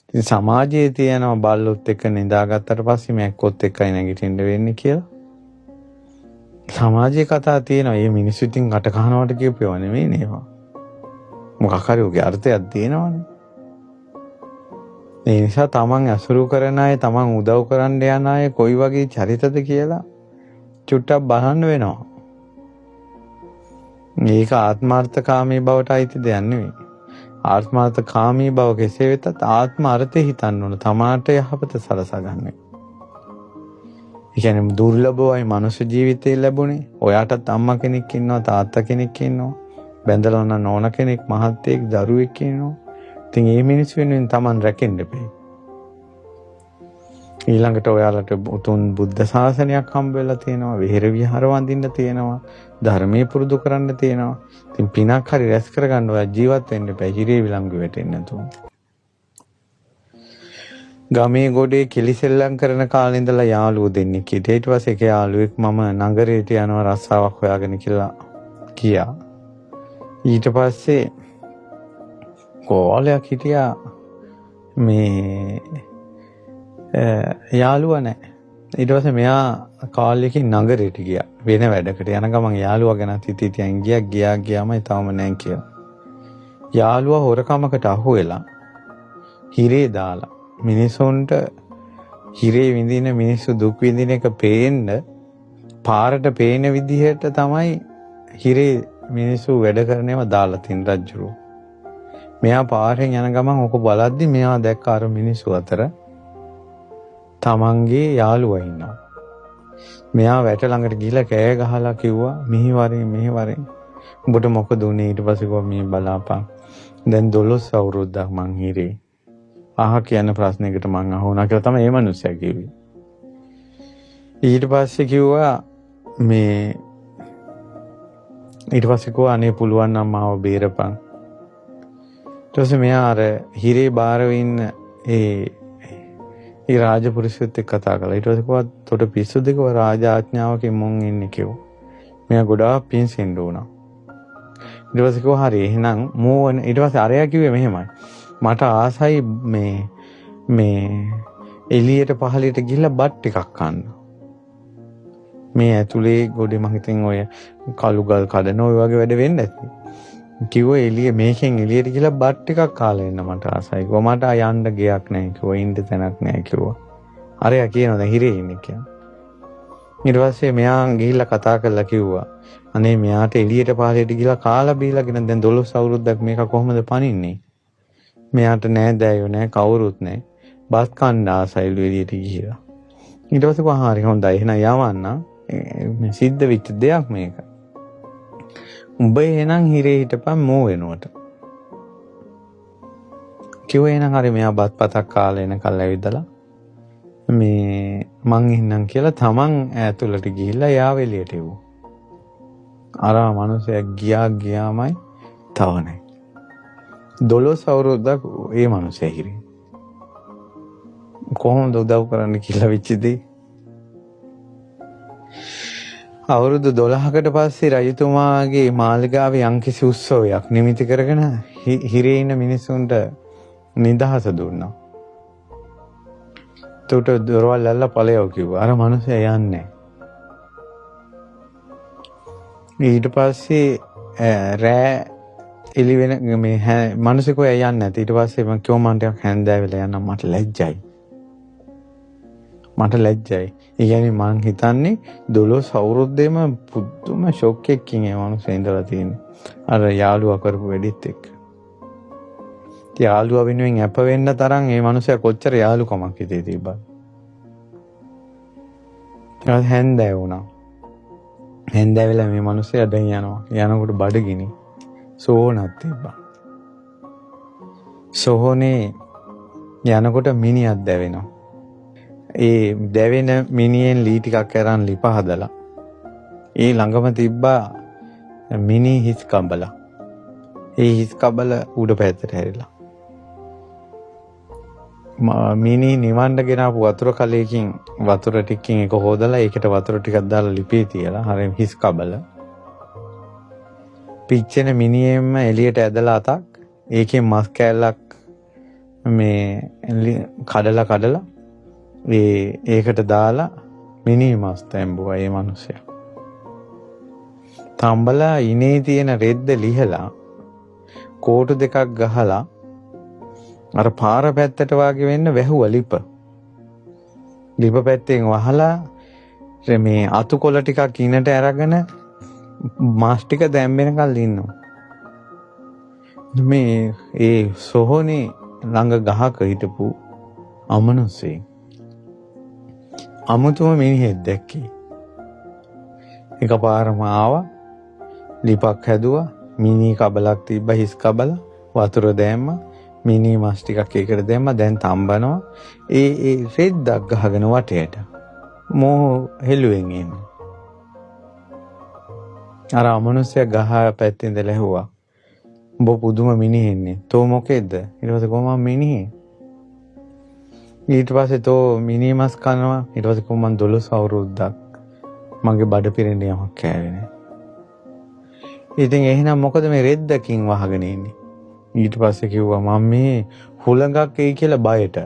ඉතින් සමාජයේ තියෙන බල්ලොත් එක්ක නිදාගත්තට පස්සේ මැක්කොත් එක්කයි නැගිටින්න වෙන්නේ කියලා. සමාජයේ කතා තියෙනවා. මේ මිනිස්සු ඉතින් අට කහනවට කියපේව නෙමෙයි නේවා. මොකක් හරි ඔගේ අර්ථයක් තියෙනවනේ. ඒ නිසා තමන් අසුරු කරන අය, තමන් උදව් කරන්න යන අය කොයි වගේ චරිතද කියලා චුට්ටක් බලන්න වෙනවා. මේක ආත්මార్థකාමී බවට අයිති දෙයක් නෙවෙයි. ආත්මార్థකාමී බව කෙසේ වෙතත් ආත්ම අර්ථය හිතන්න ඕන. තමාට යහපත සලසා ගන්න. ඒ කියන්නේ දුර්ලභවයි මනුෂ්‍ය ජීවිතේ ලැබුණේ. ඔයාටත් අම්මා කෙනෙක් ඉන්නවා, තාත්තා කෙනෙක් ඉන්නවා. බැඳලා යන නෝන කෙනෙක්, මහත්තයෙක්, දරුවෙක් ඉන්නවා. ඉතින් මේ මිනිස්සු වෙනුවෙන් Taman රැකෙන්න එපේ. ඊළඟට ඔයාලට උතුම් බුද්ධ ශාසනයක් හම්බ වෙලා තියෙනවා, විහෙර විහාර වඳින්න තියෙනවා, ධර්මයේ පුරුදු කරන්න තියෙනවා. ඉතින් පිනක් හරි රැස් කරගන්න ඔයා ජීවත් වෙන්න එපා. හිරේ විලංගු වෙටෙන්න නැතුව. ගමේ ගොඩේ කිලිසෙල්ලම් කරන කාලේ ඉඳලා යාළුවෝ දෙන්නෙක් හිටියා. ඊට පස්සේ එක යාළුවෙක් මම නගරයට යනවා රස්සාවක් හොයාගෙන කියලා කියා. ඊට පස්සේ කෝලයක් හිටියා මේ යාළුවා නැහැ. ඊට පස්සේ මෙයා කාලෙකින් නගරයට ගියා. වෙන වැඩකට යන ගමන් යාළුවා ගැන හිතින් ගියාමයි තාම නැහැ කියලා. යාළුවා හොරකමකට අහු වෙලා හිරේ දාලා මිනිසුන්ට හිරේ විඳින මිනිස්සු දුක් විඳින එක පේන්න පාරට පේන විදිහට තමයි හිරේ මිනිස්සු වැඩ කරනේව දාලා තින් රජුරෝ. මෙයා පාරෙන් යන ගමන් ඔක බලද්දි මෙයා දැක්ක අර මිනිස්සු අතර තමන්ගේ යාළුවා ඉන්නවා. මෙයා වැට ළඟට ගිහිල්ලා කෑ ගහලා කිව්වා මෙහි වරෙන් උඹට මොකද උනේ? ඊට පස්සේ කිව්වා මේ බලාපන් දැන් 12 අවුරුද්දක් මං හිරේ. කියන ප්‍රශ්නයකට මං අහුණා කියලා තමයි මේ මිනිස්සයා කිව්වේ. ඊට පස්සේ කිව්වා අනේ පුළුවන් නම් මාව බේරපන්. ඊට පස්සේ මෙයා අර හිරේ බාරව ඉන්න ඒ රාජපුරුෂයත් එක්ක කතා කළා. ඊට පස්සේ කිව්වා තොට පිස්සුද කිව්වා රාජ ආඥාවකින් මොන් ඉන්නේ කිව්වා. මෙයා ගොඩාක් පිංසෙන්න උනා. ඊට පස්සේ කිව්වා හරි එහෙනම් මෝන. ඊට පස්සේ අරයා කිව්වේ මෙහෙමයි. මට ආසයි මේ එළියට පහළට ගිහිල්ලා බත් ටිකක් කන්න. මේ ඇතුලේ ගොඩේ මං හිතින් ඔය කළුගල් කඩන ඔය වගේ වැඩ වෙන්න ඇති. කිව්වා මේකෙන් එළියට ගිහිල්ලා බත් ටිකක් කාලා එන්න මට ආසයි. කිව්වා මට යන්න ගයක් නැහැ කිව්වා. ඉන්න තැනක් නැහැ කිව්වා. අරයා කියනවා දැන් හිරේ ඉන්නේ කියලා. ඊට පස්සේ මෙයා ගිහිල්ලා කතා කරලා කිව්වා අනේ මෙයාට එළියට පහළට ගිහිල්ලා කාලා බීලාගෙන දැන් 12 අවුරුද්දක් මේක කොහොමද පනින්නේ? මෙයාට නෑ දෑයෝ නෑ කවුරුත් නෑ. බස් කන්න ආසයිලු එළියට ගිහිලා. ඊට පස්සේ කොහා හරි හොඳයි එහෙනම් යවන්න. මේ සිද්ධ වෙච්ච දෙයක් මේක. උඹ එහෙනම් හිරේ හිටපන් මෝ වෙනුවට. කිව්වේ එහෙනම් හරි මෙයා බත් පතක් කාලා එනකල් ඇවිදලා මේ මං ඉන්නම් කියලා තමන් ඇතුළට ගිහිල්ලා යාව එළියට එව්වා. අර මනුස්සයා ගියාමයි තව නැහැ. 12 අවුරුද්දක් ඒ මනුස්සයා හිරේ. කොහොමද උදව් කරන්න කියලා වෙච්චදී? අවුරුදු 12කට පස්සේ රජතුමාගේ මාලිගාවේ යම්කිසි උත්සවයක් නිමිති කරගෙන හිරේ ඉන්න මිනිස්සුන්ට නිදහස දුන්නා. ඒකට දොරවල් ඇල්ලලා ඵලයව කිව්වා. අර මනුස්සයා යන්නේ. ඊට පස්සේ රෑ එළි වෙන මේ මිනිස්සුකෝ යන්නේ නැති. ඊට පස්සේ මම කිව්වා මම ටිකක් හැන්දෑ වෙලා යන්න මට ලැජ්ජයි. ඒ කියන්නේ මං හිතන්නේ 12 අවුරුද්දේම පුදුම ෂොක් එකකින් ඒ මිනිස්සු ඉඳලා තියෙන්නේ. අර යාළුවා කරපු වෙඩිත් එක්ක. යාළුවා වෙනුවෙන් අප වෙන්න තරම් මේ මිනිස්සයා කොච්චර යාළුකමක් හිතේ තිබ්බද? ඊට හැන්දෑ වුණා. හැන්දෑ වෙලා මේ මිනිස්සයා දැන් යනවා. යනකොට බඩගිනි. සෝනක් තිබ්බා. සෝහනේ යනකොට මිනිහක් දැවෙනවා. ඒ දැවෙන මිනිහෙන් ලී ටිකක් අරන් ලිප හදලා ඒ ළඟම තිබ්බා මිනි හිස් කබල. ඒ හිස් කබල උඩ පැත්තට හැරිලා. මිනි නිවන්න ගෙනාපු වතුර කලයකින් වතුර ටිකකින් එක හොදලා ඒකට වතුර ටිකක් දාලා ලිපේ තියලා හරිය හිස් කබල. පිච්චෙන මිනිහෙම එළියට ඇදලා අතක් ඒකේ මස් කෑල්ලක් මේ කඩලා ඒකට දාලා මිනි මස් තැඹුවා ඒ මිනිස්සයා. තම්බලා ඉනේ තියෙන රෙද්ද ලිහලා කෝටු දෙකක් ගහලා අර පාර පැත්තට වාගේ වෙන්න වැහුවා ලිප. ලිප පැත්තෙන් වහලා මේ අතුකොළ ටිකක් ඉනට අරගෙන මාස් ටික දැම්බෙනකල් ඉන්නවා. මේ ඒ සොහොනේ ළඟ ගහක හිටපු අමනුෂ්‍යෙක් අමුතුම මිනිහෙක් දැක්කේ. එකපාරම ආවා ලිපක් හැදුවා මිනි කබලක් තිබ්බ හිස් කබල වතුර දැම්මා මිනි මස් ටිකක් ඒකට දැම්මා දැන් තම්බනවා ඒ රෙද්දක් ගහගෙන වටේට මෝ හෙළුවෙන් එන්නේ. අර අමනුෂ්‍යයා ගහ පැත්තෙන් ඉඳලා ඇහුවා උඹ පුදුම මිනිහෙන්නේ තෝ මොකෙද්ද? ඊට පස්සේ කොහොම මිනිහේ? ඊට පස්සේ තෝ මිනි මස් කනවා. ඊට පස්සේ කොහොම මං 12 අවුරුද්දක් මගේ බඩ පිරෙන්න යමක් කෑවේ නෑ. ඉතින් එහෙනම් මොකද මේ රෙද්දකින් වහගෙන ඉන්නේ? ඊට පස්සේ කිව්වා මම මේ හුලඟක් එයි කියලා බයට.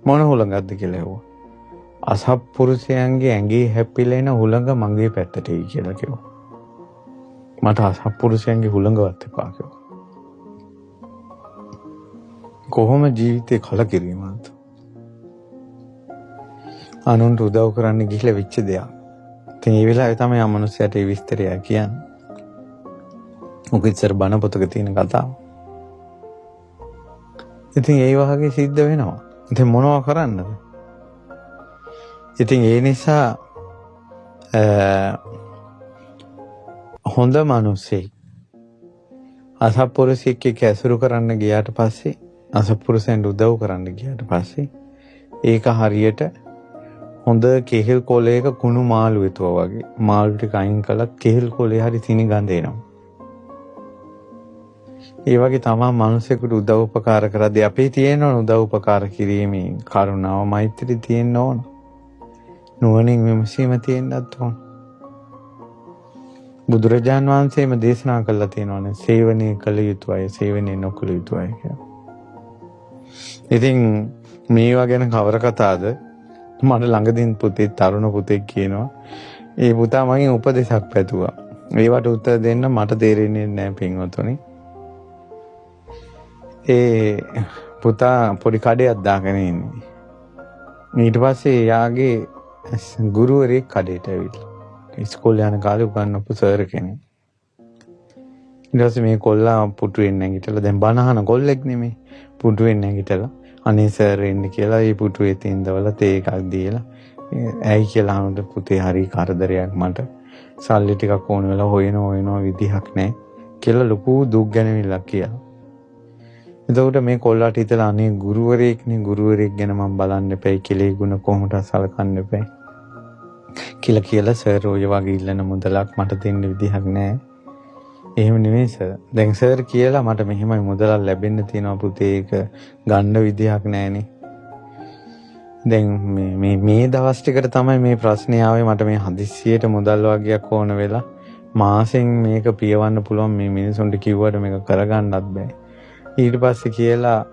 මොන හුලඟක්ද කියලා ඇහුවා. අසත්පුරුෂයන්ගේ ඇඟේ හැප්පිලා එන හුලඟ මගේ පැත්තට එයි කියලා කිව්වා. මට අසත්පුරුෂයන්ගේ හුලඟවත් එපා කිව්වා. කොහොම ජීවිතේ කලකිරීමක්ද? අනුන්ට උදව් කරන්න ගිහිල්ලා වෙච්ච දෙයක්. ඉතින් ඒ වෙලාවේ තමයි අමනුෂ්‍යයට ඒ විස්තරය කියන්නේ. මොකද ඉස්සර බණ පොතක තියෙන කතාව. ඉතින් ඒ වගේ සිද්ධ වෙනවා. ඉතින් මොනවා කරන්නද? ඉතින් ඒ නිසා හොඳ මිනිස්සෙක් අසත්පුරුෂයෙක් එක්ක ඇසුරු කරන්න ගියාට පස්සේ අසත්පුරුෂයන්ට උදව් කරන්න ගියාට පස්සේ ඒක හරියට හොඳ කෙහෙල් කොලයක කුණු මාළු වෙතුවා වගේ මාළු ටික අයින් කළත් කෙහෙල් කොලේ හරි සිනි ගඳ එනවා. ඒ වගේ තමයි මිනිසෙකුට උදව් උපකාර කරද්දී අපේ තියෙන උදව් උපකාර කිරීමේ කරුණාව මෛත්‍රිය තියෙන්න ඕන. නුවණින් විමසීම තියෙන්නත් ඕන. බුදුරජාන් වහන්සේම දේශනා කළා තියෙනවානේ සේවනයේ කළ යුතු අය සේවනයේ නොකළ යුතු අය කියලා. ඉතින් මේවා ගැන කවර කතාවද? මට ළඟදීන් තරුණ පුතෙක් කියනවා ඒ පුතා මගෙන් උපදේශක් පැතුවා. ඒවට උත්තර දෙන්න මට තේරෙන්නේ නැහැ පින්වතුනි. ඒ පුතා පොඩි කඩයක් දාගෙන ඉන්නේ. ඊට පස්සේ යාගේ ගුරුවරයෙක් කඩේට ඇවිල්ලා. ඉස්කෝලේ යන කාලේ උගන්වපු සර් කෙනෙක්. ඊට පස්සේ මේ කොල්ලා පුටුවෙන් නැගිටලා දැන් බණ අහන කොල්ලෙක් නෙමෙයි. පුටුවෙන් නැගිටලා අනේ සර් එන්න කියලා ඒ පුටුවේ තින්දවල තේ එකක් දීලා ඇයි කියලා අහනකොට පුතේ හරි කරදරයක් මට. සල්ලි ටිකක් ඕන වෙලා හොයනවා විදිහක් නැහැ කියලා ලොකු දුක් ගැනවිලක් කියලා. එතකොට මේ කොල්ලාට හිතලා අනේ ගුරුවරයෙක් ගැන මම බලන්න එපයි කියලා ගුණ කොහොමද සලකන්න එපයි කියලා සර් ඔය වගේ ඉල්ලන මුදලක් මට දෙන්න විදිහක් නැහැ. එහෙම නෙමෙයි සර්. දැන් සර් කියලා මට මෙහෙමයි මුදලක් ලැබෙන්න තියෙනවා පුතේ ඒක ගන්න විදිහක් නැහනේ. දැන් මේ දවස් ටිකට තමයි මේ ප්‍රශ්නේ ආවේ මට මේ හදිස්සියට මුදල් වගේක් ඕන වෙලා මාසෙන් මේක පියවන්න පුළුවන් මේ මිනිසුන්ට කිව්වට මේක කරගන්නත් බෑ. ඊට පස්සේ කියලා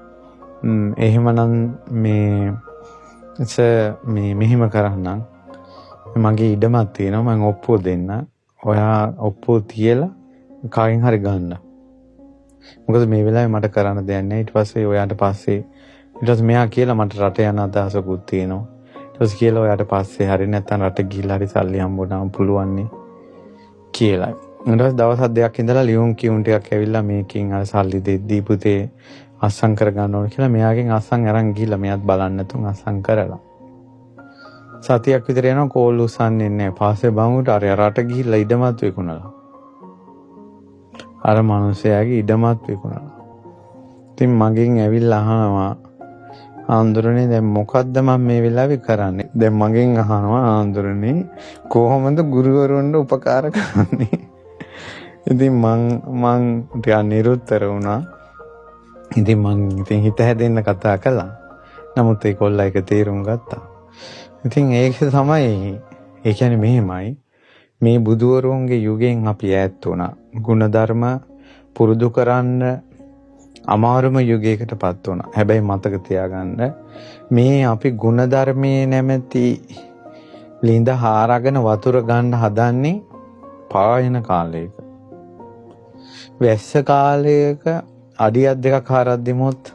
එහෙමනම් මේ මෙහෙම කරන්නම් මගේ ඉඩමක් තියෙනවා මම ඔප්පුව දෙන්න. ඔයා ඔප්පුව තියලා කාගෙන් හරි ගන්න. මොකද මේ වෙලාවේ මට කරන්න දෙයක් නැහැ. ඊට පස්සේ ඔයාට පස්සේ ඊට පස්සේ මෙයා කියලා මට රට යන අදහසකුත් තියෙනවා. ඊට පස්සේ කියලා ඔයාට පස්සේ හරි නැත්නම් රට ගිහිල්ලා හරි සල්ලි හම්බුනම පුළුවන් නේ කියලා. ඊට පස්සේ දවස් දෙකක් ඉඳලා ලියුම් කියුම් ටිකක් ඇවිල්ලා මේකෙන් අර සල්ලි දෙද්දී පුතේ අස්සම් කර ගන්න ඕන කියලා මෙයාගෙන් අස්සම් අරන් ගිහිල්ලා මෙයාත් බලන්න තුන් අස්සම් කරලා. සතියක් විතර යනවා කෝල් උස්සන්නේ නැහැ. පාසේ බංගුට අර රට ගිහිල්ලා ඉඩමත් විකුණලා. අර මිනිහයාගේ ඉඩමත් විකුණලා. ඉතින් මගෙන් ඇවිල්ලා අහනවා ආන්දරනේ දැන් මොකද්ද මම මේ වෙලාවේ කරන්නේ? දැන් මගෙන් අහනවා ආන්දරනේ කොහොමද ගුරුවරුන්ට උපකාර කරන්නේ? ඉතින් මං ටිකක් නිරුත්තර වුණා. ඉතින් මං හිත හැදෙන්න කතා කළා. නමුත් ඒ කොල්ලා එක තීරුම් ගත්තා. ඉතින් ඒක තමයි ඒ කියන්නේ මෙහෙමයි මේ බුදුවරුන්ගේ යුගයෙන් අපි ඈත් වුණා. ಗುಣධර්ම පුරුදු කරන්න අමාරුම යුගයකටපත් වුණා. හැබැයි මතක තියාගන්න මේ අපි ಗುಣධර්මයේ නැමැති ලිඳ හාරගෙන වතුර ගන්න හදන්නේ පායන කාලයක. වැස්ස කාලයක අඩියක් දෙකක් හාරද්දිමුත්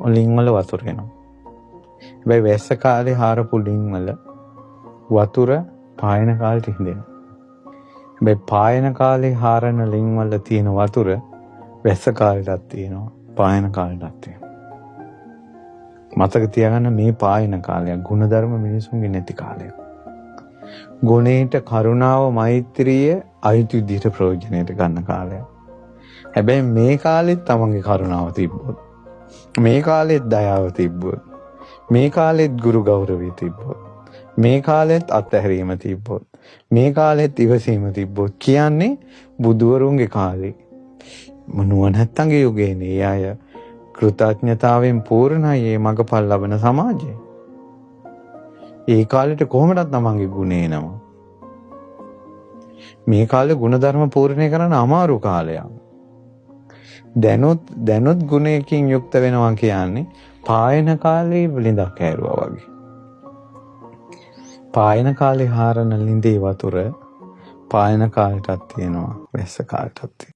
ලිං වල වතුර එනවා. හැබැයි වැස්ස කාලේ හාරපු ලිං වල වතුර පායන කාලෙට හින්දෙනවා. හැබැයි පායන කාලේ හාරන ලිං වල තියෙන වතුර වැස්ස කාලෙටත් තියෙනවා, පායන කාලෙටත් තියෙනවා. මතක තියාගන්න මේ පායන කාලයක් ගුණධර්ම මිනිසුන්ගේ නැති කාලයක්. ගුණේට කරුණාව මෛත්‍රිය අයිති විදිහට ප්‍රයෝජනෙට ගන්න කාලයක්. හැබැයි මේ කාලෙත් තමන්ගේ කරුණාව තිබ්බොත්, මේ කාලෙත් දයාව තිබ්බොත්, මේ කාලෙත් ගුරු ගෞරවය තිබ්බොත්, මේ කාලෙත් අත්හැරීම තිබ්බොත්, මේ කාලෙත් ඉවසීම තිබ්බොත් කියන්නේ බුදුවරුන්ගේ කාලේ. නුවණැත්තන්ගේ යුගයේනේ අය කෘතඥතාවෙන් පූර්ණයි මේ මගපල් ලබන සමාජය. ඒ කාලෙට කොහොමදත් තමන්ගේ ගුණ එනවා. මේ කාලේ ගුණධර්ම පූර්ණේ කරන්න අමාරු කාලයක්. දැනුත් ගුණයකින් යුක්ත වෙනවා කියන්නේ පායන කාලේ ලිඳක් ඇරුවා වගේ. පායන කාලේ හාරන ලිඳේ වතුර පායන කාලෙටත් තියෙනවා, වැස්ස කාලෙටත් තියෙනවා.